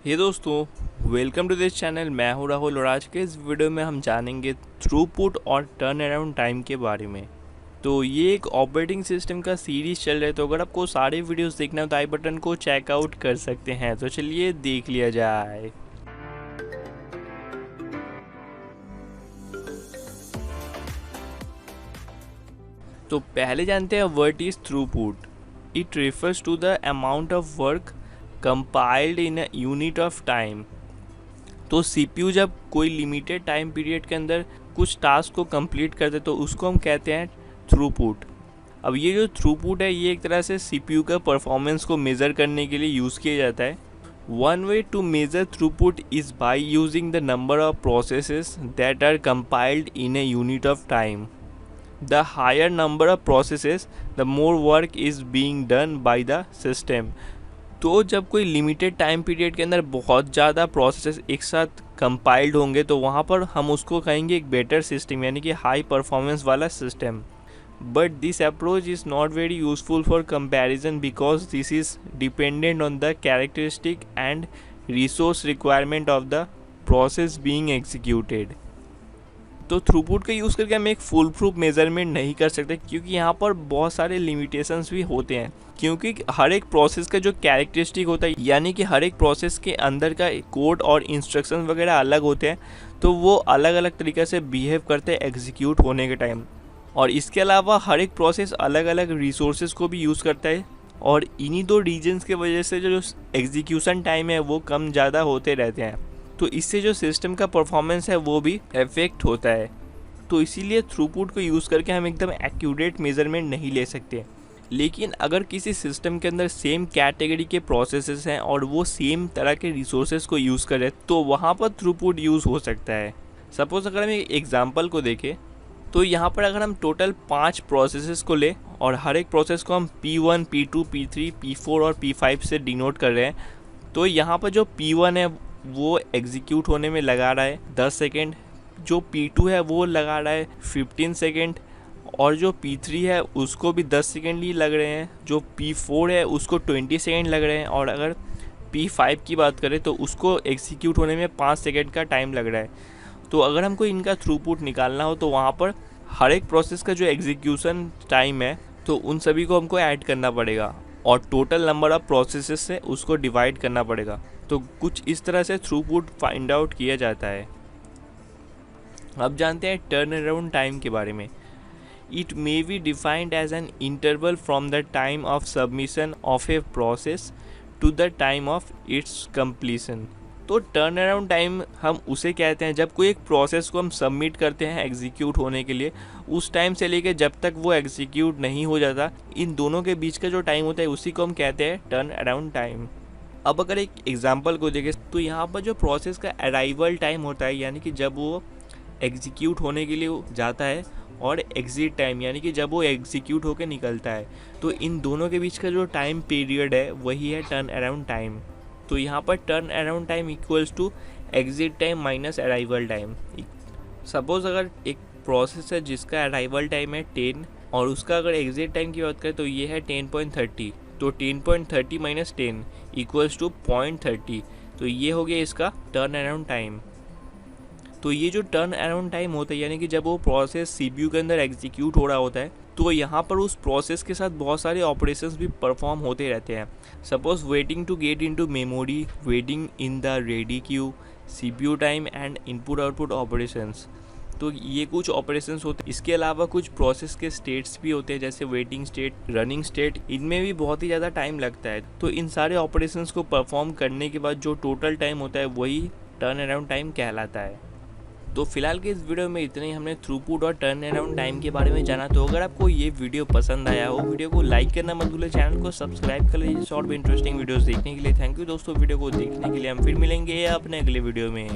हे दोस्तों, welcome to this channel. मैं हूं राहुल और आज के इस वीडियो में हम जानेंगे थ्रूपुट और टर्न अराउंड टाइम के बारे में। तो ये एक ऑपरेटिंग सिस्टम का सीरीज़ चल रहा है, तो अगर आपको सारे वीडियोस देखना हो तो आई बटन को चेकआउट कर सकते हैं। तो चलिए देख लिया जाए। तो पहले जानते हैं what is throughput. It refers to the amount of work compiled in a unit of time. तो सीपीयू जब कोई लिमिटेड टाइम पीरियड के अंदर कुछ टास्क को कंप्लीट करते तो उसको हम कहते हैं थ्रूपुट। अब ये जो थ्रूपुट है ये एक तरह से सीपीयू का परफॉर्मेंस को मेज़र करने के लिए यूज़ किया जाता है। One way to measure throughput is by using the number of processes that are compiled in a unit of time. The higher number of processes the more work is being done by the system. तो जब कोई limited time period के अंदर बहुत ज़्यादा process एक साथ compiled होंगे तो वहाँ पर हम उसको कहेंगे एक बेटर सिस्टम, यानी कि हाई परफॉर्मेंस वाला system. But this approach is not very useful for comparison because this is dependent on the characteristic and resource requirement of the process being executed. तो थ्रूपुट का यूज़ करके हम एक full proof measurement नहीं कर सकते क्योंकि यहाँ पर बहुत सारे लिमिटेशंस भी होते हैं, क्योंकि हर एक प्रोसेस का जो कैरेक्टरिस्टिक होता है, यानी कि हर एक प्रोसेस के अंदर का कोड और इंस्ट्रक्शंस वगैरह अलग होते हैं, तो वो अलग अलग तरीके से बिहेव करते हैं एग्जीक्यूट होने के टाइम। और इसके अलावा हर एक प्रोसेस अलग अलग रिसोर्सेज को भी यूज़ करता है और इन्हीं दो रीजन्स के वजह से जो एग्जीक्यूशन टाइम है वो कम ज़्यादा होते रहते हैं। तो इससे जो सिस्टम का परफॉर्मेंस है वो भी इफेक्ट होता है। तो इसीलिए थ्रूपुट को यूज़ करके हम एकदम एक्यूरेट मेजरमेंट नहीं ले सकते। लेकिन अगर किसी सिस्टम के अंदर सेम कैटेगरी के प्रोसेसेस हैं और वो सेम तरह के रिसोर्सेज को यूज़ करें तो वहाँ पर थ्रूपुट यूज़ हो सकता है। सपोज़ अगर हम एक एग्जांपल को देखें तो यहाँ पर अगर हम टोटल 5 प्रोसेसेस को लें और हर एक प्रोसेस को हम P1, P2, P3, P4 और P5 से डिनोट कर रहे हैं, तो यहाँ पर जो P1 है वो एग्जीक्यूट होने में लगा रहा है 10 सेकेंड, जो P2 है वो लगा रहा है 15 सेकेंड और जो P3 है उसको भी 10 सेकेंड ही लग रहे हैं, जो P4 है उसको 20 सेकेंड लग रहे हैं और अगर P5 की बात करें तो उसको एग्जीक्यूट होने में 5 सेकेंड का टाइम लग रहा है। तो अगर हमको इनका थ्रूपुट निकालना हो तो वहाँ पर हर एक प्रोसेस का जो एग्जीक्यूशन टाइम है तो उन सभी को हमको ऐड करना पड़ेगा और टोटल नंबर ऑफ प्रोसेसेस से उसको डिवाइड करना पड़ेगा। तो कुछ इस तरह से थ्रूपुट फाइंड आउट किया जाता है। अब जानते हैं टर्न अराउंड टाइम के बारे में। It may be defined as an interval from the time of submission of a process to the time of its completion. तो टर्न अराउंड टाइम हम उसे कहते हैं जब कोई एक प्रोसेस को हम सबमिट करते हैं एग्जीक्यूट होने के लिए, उस टाइम से लेकर जब तक वो एग्जीक्यूट नहीं हो जाता, इन दोनों के बीच का जो टाइम होता है उसी को हम कहते हैं टर्न अराउंड टाइम। अब अगर एक एग्जांपल को देखें तो यहाँ पर जो प्रोसेस का अराइवल टाइम होता है, यानी कि जब वो एग्जीक्यूट होने के लिए जाता है, और एग्जिट टाइम यानी कि जब वो एग्जीक्यूट होकर निकलता है, तो इन दोनों के बीच का जो टाइम पीरियड है वही है टर्न अराउंड टाइम। तो यहाँ पर turn around time equals to exit time minus arrival time. Suppose अगर एक प्रोसेस है जिसका अराइवल टाइम है 10 और उसका अगर एग्जिट टाइम की बात करें तो ये है 10.30, तो 10.30 माइनस 10 इक्वल्स टू 0.30, तो ये हो गया इसका टर्न अराउंड टाइम। तो ये जो टर्न अराउंड टाइम होता है, यानी कि जब वो प्रोसेस सीपीयू के अंदर एग्जीक्यूट हो रहा होता है तो यहाँ पर उस प्रोसेस के साथ बहुत सारे ऑपरेशंस भी परफॉर्म होते रहते हैं। Suppose waiting to get into memory, waiting in the ready queue, CPU time and input output operations. तो ये कुछ ऑपरेशंस होते हैं। इसके अलावा कुछ प्रोसेस के स्टेट्स भी होते हैं जैसे वेटिंग स्टेट, रनिंग स्टेट, इनमें भी बहुत ही ज़्यादा टाइम लगता है। तो इन सारे ऑपरेशंस को परफॉर्म करने के बाद जो टोटल टाइम होता है वही टर्न अराउंड टाइम कहलाता है। तो फिलहाल के इस वीडियो में इतने ही हमने थ्रूपुट और टर्न अराउंड टाइम के बारे में जाना। तो अगर आपको ये वीडियो पसंद आया हो, वीडियो को लाइक करना मत भूलें, चैनल को सब्सक्राइब कर लीजिए शॉर्ट में इंटरेस्टिंग वीडियोस देखने के लिए। थैंक यू दोस्तों वीडियो को देखने के लिए। हम फिर मिलेंगे अपने अगले वीडियो में।